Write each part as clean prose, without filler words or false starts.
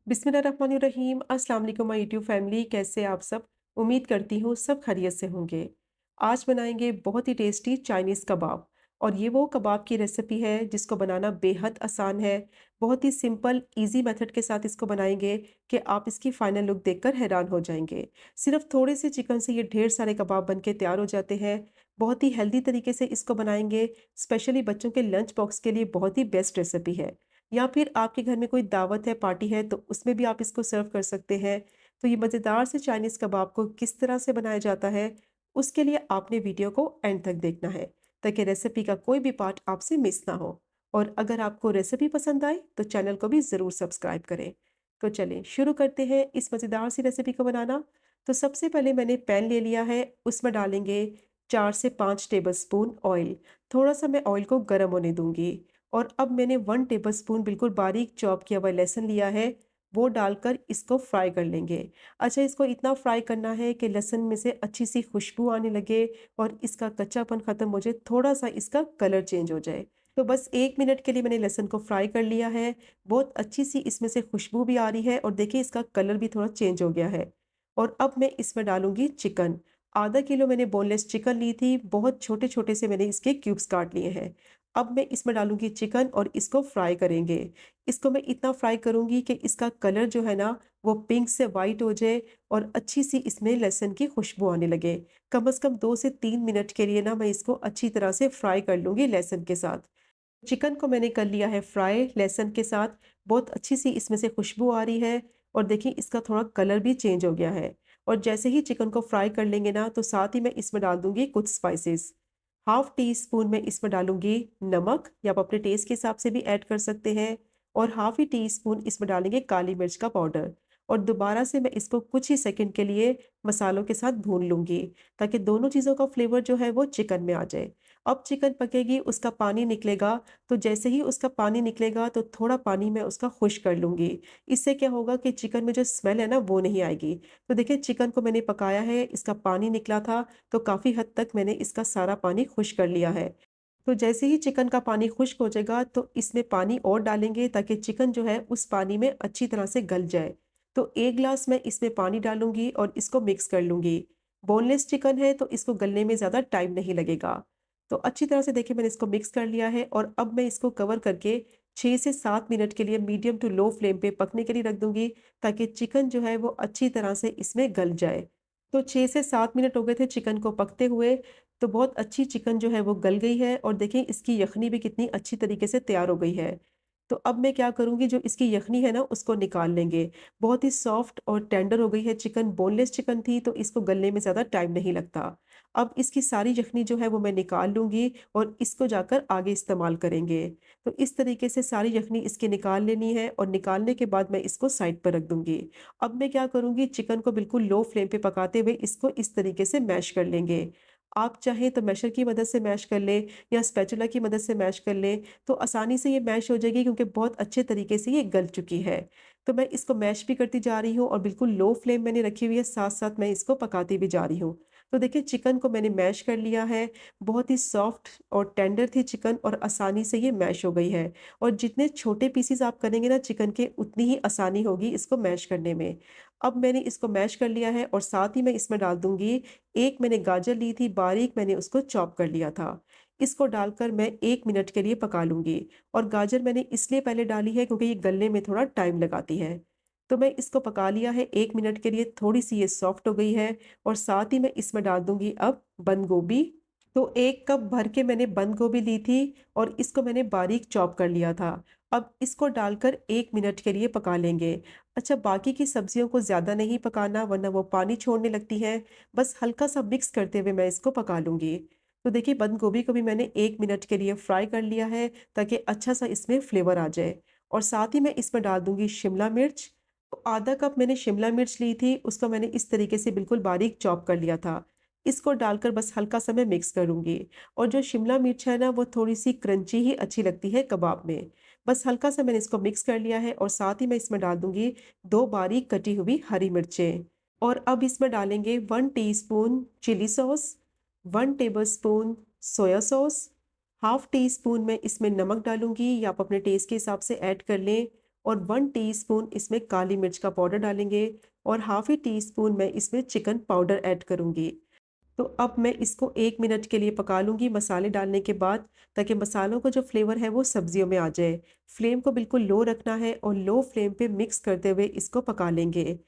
बिस्मिल्लाहिर्रहमानिर्रहीम। अस्सलाम वालेकुम माय यूट्यूब फैमिली, कैसे आप सब। उम्मीद करती हूँ सब खैरियत से होंगे। आज बनाएंगे बहुत ही टेस्टी चाइनीज़ कबाब। और ये वो कबाब की रेसिपी है जिसको बनाना बेहद आसान है। बहुत ही सिंपल इजी मेथड के साथ इसको बनाएंगे कि आप इसकी फाइनल लुक देखकर हैरान हो जाएंगे। सिर्फ थोड़े से चिकन से ये ढेर सारे कबाब बन के तैयार हो जाते हैं। बहुत ही हेल्दी तरीके से इसको बनाएंगे। स्पेशली बच्चों के लंच बॉक्स के लिए बहुत ही बेस्ट रेसिपी है। या फिर आपके घर में कोई दावत है, पार्टी है, तो उसमें भी आप इसको सर्व कर सकते हैं। तो ये मज़ेदार से चाइनीज़ कबाब को किस तरह से बनाया जाता है, उसके लिए आपने वीडियो को एंड तक देखना है, ताकि रेसिपी का कोई भी पार्ट आपसे मिस ना हो। और अगर आपको रेसिपी पसंद आए, तो चैनल को भी ज़रूर सब्सक्राइब करें। तो चलें शुरू करते हैं इस मज़ेदार सी रेसिपी को बनाना। तो सबसे पहले मैंने पैन ले लिया है, उसमें डालेंगे 4 से 5 टेबलस्पून ऑयल। थोड़ा-सा मैं ऑयल को गर्म होने दूँगी। और अब मैंने 1 टेबलस्पून बिल्कुल बारीक चॉप किया हुआ लहसुन लिया है, वो डालकर इसको फ्राई कर लेंगे। अच्छा, इसको इतना फ्राई करना है कि लहसुन में से अच्छी-सी खुशबू आने लगे और इसका कच्चापन ख़त्म हो जाए, थोड़ा-सा इसका कलर चेंज हो जाए। तो बस 1 मिनट के लिए मैंने लहसुन को फ्राई कर लिया है। बहुत अच्छी-सी इसमें से खुशबू भी आ रही है और देखिए इसका कलर भी थोड़ा चेंज हो गया है। और अब मैं इसमें डालूँगी चिकन। आधा किलो मैंने बोनलेस चिकन ली थी, बहुत छोटे-छोटे से मैंने इसके क्यूब्स काट लिए हैं। अब मैं इसमें डालूँगी चिकन और इसको फ्राई करेंगे। इसको मैं इतना फ्राई करूँगी कि इसका कलर जो है ना, वो पिंक से वाइट हो जाए और अच्छी-सी इसमें लहसुन की खुशबू आने लगे। कम से कम 2 से 3 मिनट के लिए ना मैं इसको अच्छी तरह से फ्राई कर लूँगी लहसुन के साथ। चिकन को मैंने कर लिया है फ्राई लहसुन के साथ। बहुत अच्छी-सी इसमें से खुशबू आ रही है और देखिए इसका थोड़ा कलर भी चेंज हो गया है। और जैसे ही चिकन को फ्राई कर लेंगे ना, तो साथ ही मैं इसमें डाल दूँगी कुछ स्पाइसेस। हाफ टी स्पून मैं इसमें डालूँगी नमक, या आप अपने टेस्ट के हिसाब से भी ऐड कर सकते हैं। और हाफ ही टी स्पून इसमें डालेंगे काली मिर्च का पाउडर। और दोबारा से मैं इसको कुछ ही सेकंड के लिए मसालों के साथ भून लूँगी, ताकि दोनों चीज़ों का फ्लेवर जो है वो चिकन में आ जाए। अब चिकन पकेगी, उसका पानी निकलेगा। तो जैसे ही उसका पानी निकलेगा, तो थोड़ा पानी मैं उसका खुश्क कर लूँगी। इससे क्या होगा कि चिकन में जो स्मेल है ना, वो नहीं आएगी। तो देखिए चिकन को मैंने पकाया है, इसका पानी निकला था, तो काफ़ी हद तक मैंने इसका सारा पानी खुश्क कर लिया है। तो जैसे ही चिकन का पानी खुश्क हो जाएगा, तो इसमें पानी और डालेंगे, ताकि चिकन जो है उस पानी में अच्छी तरह से गल जाए। तो 1 ग्लास मैं इसमें पानी डालूँगी और इसको मिक्स कर लूँगी। बोनलेस चिकन है, तो इसको गलने में ज़्यादा टाइम नहीं लगेगा। तो अच्छी तरह से देखिए मैंने इसको मिक्स कर लिया है और अब मैं इसको कवर करके 6 से 7 मिनट के लिए मीडियम टू लो फ्लेम पे पकने के लिए रख दूँगी, ताकि चिकन जो है वो अच्छी तरह से इसमें गल जाए। तो 6 से 7 मिनट हो गए थे चिकन को पकते हुए। तो बहुत अच्छी चिकन जो है वो गल गई है और देखिए इसकी यखनी भी कितनी अच्छी तरीके से तैयार हो गई है। तो अब मैं क्या करूँगी, जो इसकी यखनी है ना उसको निकाल लेंगे। बहुत ही सॉफ्ट और टेंडर हो गई है चिकन, बोनलेस चिकन थी, तो इसको गलने में ज़्यादा टाइम नहीं लगता। अब इसकी सारी यखनी जो है वो मैं निकाल लूँगी और इसको जाकर आगे इस्तेमाल करेंगे। तो इस तरीके से सारी यखनी इसकी निकाल लेनी है और निकालने के बाद मैं इसको साइड पर रख दूँगी। अब मैं क्या करूँगी, चिकन को बिल्कुल लो फ्लेम पे पकाते हुए इसको इस तरीके से मैश कर लेंगे। आप चाहें तो मैशर की मदद से मैश कर लें, या स्पैचुला की मदद से मैश कर लें, तो आसानी से ये मैश हो जाएगी, क्योंकि बहुत अच्छे तरीके से ये गल चुकी है। तो मैं इसको मैश भी करती जा रही हूँ और बिल्कुल लो फ्लेम मैंने रखी हुई है, साथ-साथ मैं इसको पकाती भी जा रही हूँ। तो देखिए चिकन को मैंने मैश कर लिया है। बहुत ही सॉफ्ट और टेंडर थी चिकन और आसानी से ये मैश हो गई है। और जितने छोटे पीसेस आप करेंगे ना चिकन के, उतनी ही आसानी होगी इसको मैश करने में। अब मैंने इसको मैश कर लिया है और साथ ही मैं इसमें डाल दूँगी, एक मैंने गाजर ली थी बारीक, मैंने उसको चॉप कर लिया था। इसको डालकर मैं 1 मिनट के लिए पका लूँगी। और गाजर मैंने इसलिए पहले डाली है, क्योंकि ये गलने में थोड़ा टाइम लगाती है। तो मैं इसको पका लिया है 1 मिनट के लिए, थोड़ी-सी ये सॉफ्ट हो गई है। और साथ ही मैं इसमें डाल दूँगी अब बंद गोभी। तो 1 कप भर के मैंने बंद गोभी ली थी और इसको मैंने बारीक चॉप कर लिया था। अब इसको डालकर 1 मिनट के लिए पका लेंगे। अच्छा, बाकी की सब्जियों को ज़्यादा नहीं पकाना, वरना वो पानी छोड़ने लगती हैं। बस हल्का-सा मिक्स करते हुए मैं इसको पका लूँगी। तो देखिए बंद गोभी को भी मैंने 1 मिनट के लिए फ्राई कर लिया है, ताकि अच्छा-सा इसमें फ्लेवर आ जाए। और साथ ही मैं इसमें डाल दूँगी शिमला मिर्च। तो आधा कप मैंने शिमला मिर्च ली थी, उसको मैंने इस तरीके से बिल्कुल बारीक चॉप कर लिया था। इसको डालकर बस हल्का-सा मैं मिक्स करूँगी। और जो शिमला मिर्च है ना, वो थोड़ी-सी क्रंची ही अच्छी लगती है कबाब में। बस हल्का-सा मैंने इसको मिक्स कर लिया है और साथ ही मैं इसमें डाल दूँगी 2 बारीक कटी हुई हरी मिर्चें। और अब इसमें डालेंगे 1 teaspoon chilli sauce, 1 tablespoon soya sauce, half teaspoon मैं इसमें नमक डालूँगी, या आप अपने टेस्ट के हिसाब से ऐड कर लें। और 1 टीस्पून इसमें काली मिर्च का पाउडर डालेंगे और हाफ टी स्पून मैं इसमें चिकन पाउडर ऐड करूँगी। तो अब मैं इसको 1 मिनट के लिए पका लूँगी मसाले डालने के बाद, ताकि मसालों का जो फ्लेवर है वो सब्जियों में आ जाए। फ्लेम को बिल्कुल लो रखना है और लो फ्लेम पे मिक्स करते हुए इसको पका लेंगे।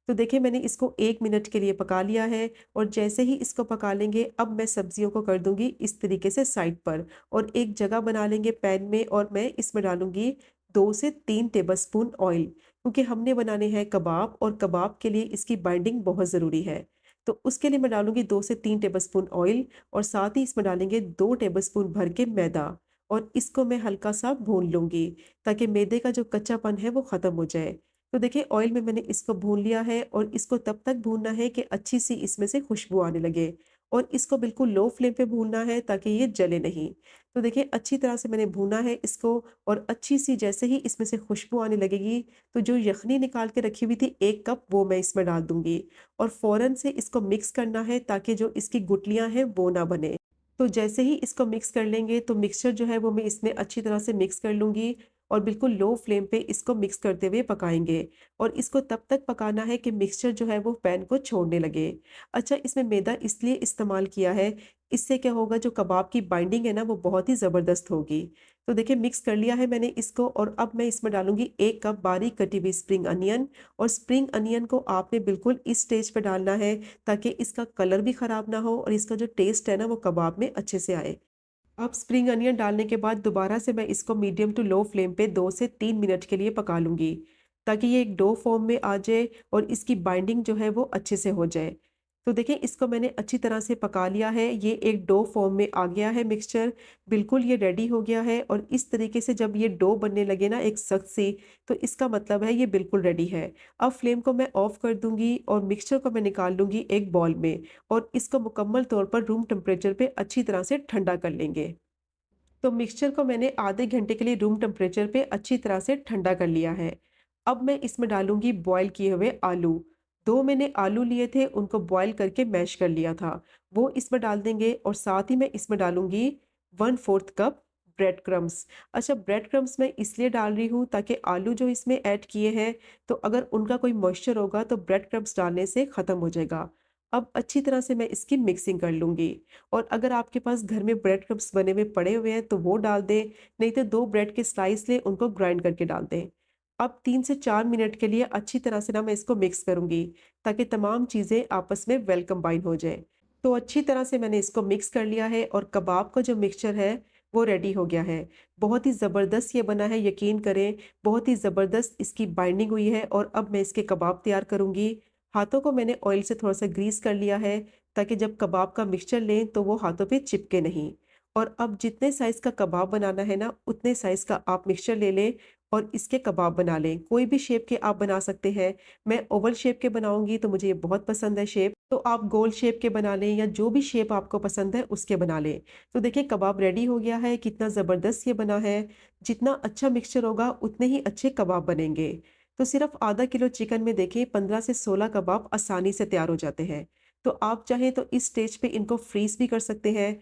तो देखिए मैंने इसको 1 मिनट के लिए पका लिया है और जैसे ही इसको पका लेंगे अब मैं सब्जियों को कर दूँगी इस तरीके से साइड पर और एक जगह बना लेंगे पैन में और मैं इसमें डालूँगी 2 से 3 टेबलस्पून ऑयल, क्योंकि हमने बनाने हैं कबाब और कबाब के लिए इसकी बाइंडिंग बहुत ज़रूरी है। तो उसके लिए मैं डालूँगी 2 से 3 टेबलस्पून ऑयल और साथ ही इसमें डालेंगे 2 टेबलस्पून भर के मैदा और इसको मैं हल्का-सा भून लूँगी, ताकि मैदे का जो कच्चापन है वो ख़त्म हो जाए। तो देखिए ऑयल में मैंने इसको भून लिया है और इसको तब तक भूनना है कि अच्छी-सी इसमें से खुशबू आने लगे और इसको बिल्कुल लो फ्लेम पे भूनना है ताकि ये जले नहीं। तो देखिए अच्छी तरह से मैंने भूना है इसको और अच्छी-सी जैसे ही इसमें से खुशबू आने लगेगी, तो जो यख़नी निकाल के रखी हुई थी 1 कप वो मैं इसमें डाल दूँगी। और फ़ौरन से इसको मिक्स करना है ताकि जो इसकी गुठलियाँ हैं वो ना बने। तो जैसे ही इसको मिक्स कर लेंगे तो मिक्सचर जो है वो मैं इसमें अच्छी तरह से मिक्स कर लूँगी और बिल्कुल लो फ्लेम पे इसको मिक्स करते हुए पकाएँगे और इसको तब तक पकाना है कि मिक्सचर जो है वो पैन को छोड़ने लगे। अच्छा, इसमें मैदा इसलिए इस्तेमाल किया है, इससे क्या होगा जो कबाब की बाइंडिंग है ना वो बहुत ही ज़बरदस्त होगी। तो देखिए मिक्स कर लिया है मैंने इसको और अब मैं इसमें डालूँगी 1 कप बारीक कटी हुई स्प्रिंग अनियन और स्प्रिंग अनियन को आपने बिल्कुल इस स्टेज पे डालना है ताकि इसका कलर भी ख़राब ना हो और इसका जो टेस्ट है ना वो कबाब में अच्छे से आए। अब स्प्रिंग अनियन डालने के बाद दोबारा से मैं इसको मीडियम टू लो फ्लेम पे 2 से 3 मिनट के लिए पका लूँगी, ताकि ये एक डो फॉर्म में आ जाए और इसकी बाइंडिंग जो है वो अच्छे से हो जाए। तो देखिए इसको मैंने अच्छी तरह से पका लिया है, ये एक डो फॉर्म में आ गया है मिक्सचर, बिल्कुल ये रेडी हो गया है और इस तरीके से जब ये डो बनने लगे ना एक सख्त सी, तो इसका मतलब है ये बिल्कुल रेडी है। अब फ्लेम को मैं ऑफ कर दूँगी और मिक्सचर को मैं निकाल लूँगी एक बाउल में और इसको मुकम्मल तौर पर रूम टेम्परेचर पे अच्छी तरह से ठंडा कर लेंगे। तो मिक्सचर को मैंने आधे घंटे के लिए रूम टेम्परेचर पे अच्छी तरह से ठंडा कर लिया है। अब मैं इसमें डालूँगी बॉयल किए हुए आलू। 2 मैंने आलू लिए थे, उनको बॉयल करके मैश कर लिया था, वो इसमें डाल देंगे और साथ ही मैं इसमें डालूँगी 1/4 कप ब्रेड क्रम्ब्स। अच्छा, ब्रेड क्रम्ब्स मैं इसलिए डाल रही हूँ ताकि आलू जो इसमें ऐड किए हैं, तो अगर उनका कोई मॉइस्चर होगा तो ब्रेड क्रम्ब्स डालने से ख़त्म हो जाएगा। अब अच्छी तरह से मैं इसकी मिक्सिंग कर लूँगी। और अगर आपके पास घर में ब्रेड क्रम्ब्स बने हुए पड़े हुए हैं तो वो डाल दें, नहीं तो 2 ब्रेड के स्लाइस लें, उनको ग्राइंड करके डाल दें। अब 3 से 4 मिनट के लिए अच्छी तरह से ना मैं इसको मिक्स करूँगी, ताकि तमाम चीज़ें आपस में वेल कंबाइन हो जाएँ। तो अच्छी तरह से मैंने इसको मिक्स कर लिया है और कबाब का जो मिक्सचर है वो रेडी हो गया है। बहुत ही ज़बरदस्त ये बना है, यकीन करें, बहुत ही ज़बरदस्त इसकी बाइंडिंग हुई है और अब मैं इसके कबाब तैयार करूँगी। हाथों को मैंने ऑयल से थोड़ा-सा ग्रीस कर लिया है, ताकि जब कबाब का मिक्सचर लें तो वो हाथों पे चिपके नहीं। और अब जितने साइज़ का कबाब बनाना है ना, उतने साइज़ का आप मिक्सचर ले लें और इसके कबाब बना लें। कोई भी शेप के आप बना सकते हैं। मैं ओवल शेप के बनाऊँगी तो मुझे ये बहुत पसंद है शेप, तो आप गोल शेप के बना लें या जो भी शेप आपको पसंद है उसके बना लें। तो देखिए कबाब रेडी हो गया है, कितना ज़बरदस्त ये बना है। जितना अच्छा मिक्सचर होगा उतने ही अच्छे कबाब बनेंगे। तो सिर्फ़ आधा किलो चिकन में देखिए 15 से 16 कबाब आसानी से तैयार हो जाते हैं। तो आप चाहें तो इस स्टेज पे इनको फ्रीज़ भी कर सकते हैं।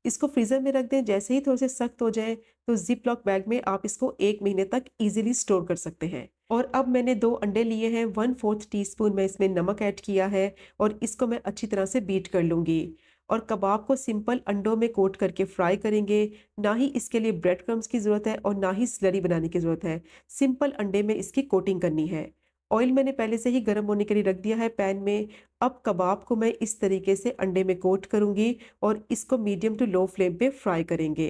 इसको फ्रीज़र में रख दें, जैसे ही थोड़े-से सख्त हो जाएँ, तो ज़िप लॉक बैग में आप इसको 1 महीने तक ईज़िली स्टोर कर सकते हैं। और अब मैंने 2 अंडे लिए हैं, 1/4 टीस्पून मैं इसमें नमक ऐड किया है और इसको मैं अच्छी तरह से बीट कर लूँगी। और कबाब को सिंपल अंडों में कोट करके फ्राई करेंगे, ना ही इसके लिए ब्रेड क्रम्ब्स की ज़रूरत है और ना ही स्लरी बनाने की ज़रूरत है। सिंपल अंडे में इसकी कोटिंग करनी है। ऑयल मैंने पहले से ही गर्म होने के लिए रख दिया है पैन में। अब कबाब को मैं इस तरीके से अंडे में कोट करूँगी और इसको मीडियम टू लो फ्लेम पे फ्राई करेंगे।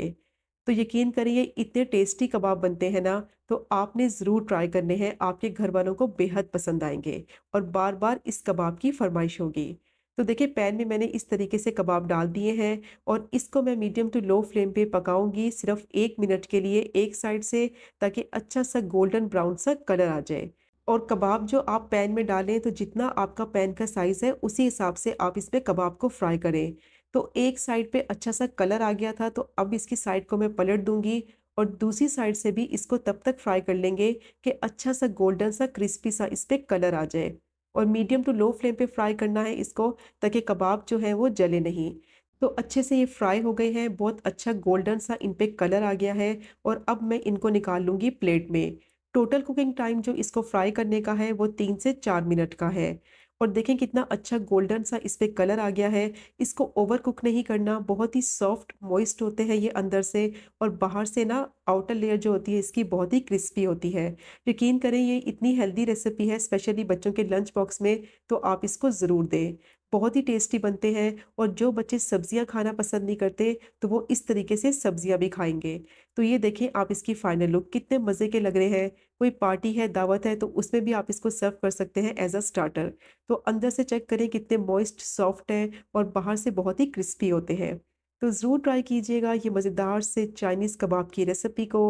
तो यकीन करिए इतने टेस्टी कबाब बनते हैं ना, तो आपने ज़रूर ट्राई करने हैं, आपके घरवालों को बेहद पसंद आएँगे और बार-बार इस कबाब की फ़रमाइश होगी। तो देखिए पैन में मैंने इस तरीके से कबाब डाल दिए हैं और इसको मैं मीडियम टू लो फ्लेम पे पकाऊँगी सिर्फ़ 1 मिनट के लिए एक साइड से, ताकि अच्छा-सा गोल्डन ब्राउन सा कलर आ जाए। और कबाब जो आप पैन में डालें तो जितना आपका पैन का साइज़ है उसी हिसाब से आप इसमें कबाब को फ्राई करें। तो एक साइड पे अच्छा-सा कलर आ गया था, तो अब इसकी साइड को मैं पलट दूँगी और दूसरी साइड से भी इसको तब तक फ्राई कर लेंगे कि अच्छा-सा गोल्डन सा क्रिस्पी सा इस पे कलर आ जाए। और मीडियम टू लो फ्लेम पे फ्राई करना है इसको, ताकि कबाब जो है वो जले नहीं। तो अच्छे से ये फ्राई हो गए हैं, बहुत अच्छा गोल्डन सा इन पे कलर आ गया है और अब मैं इनको निकाल लूँगी प्लेट में। टोटल कुकिंग टाइम जो इसको फ्राई करने का है वो 3 से 4 मिनट का है। और देखें कितना अच्छा गोल्डन सा इस पे कलर आ गया है। इसको ओवर कुक नहीं करना, बहुत ही सॉफ्ट मॉइस्ट होते हैं ये अंदर से, और बाहर से ना आउटर लेयर जो होती है इसकी बहुत ही क्रिस्पी होती है। यकीन करें ये इतनी हेल्दी रेसिपी है स्पेशली बच्चों के लंच बॉक्स में, तो आप इसको ज़रूर दें। बहुत ही टेस्टी बनते हैं, और जो बच्चे सब्जियाँ खाना पसंद नहीं करते तो वो इस तरीके से सब्जियाँ भी खाएँगे। तो ये देखें आप इसकी फाइनल लुक कितने मज़े के लग रहे हैं। कोई पार्टी है, दावत है तो उसमें भी आप इसको सर्व कर सकते हैं एज़ अ स्टार्टर। तो अंदर से चेक करें कितने मॉइस्ट, सॉफ्ट हैं और बाहर से बहुत ही क्रिस्पी होते हैं। तो ज़रूर ट्राई कीजिएगा ये मज़ेदार से चाइनीज़ कबाब की रेसिपी को।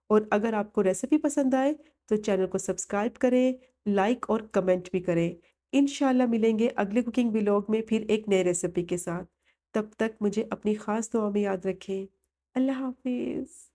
और अगर आपको रेसिपी पसंद आए तो चैनल को सब्सक्राइब करें, लाइक और कमेंट भी करें। इंशाल्लाह मिलेंगे अगले कुकिंग व्लॉग में फिर एक नए रेसिपी के साथ। तब तक मुझे अपनी ख़ास दुआ में याद रखें। अल्लाह हाफ़िज़।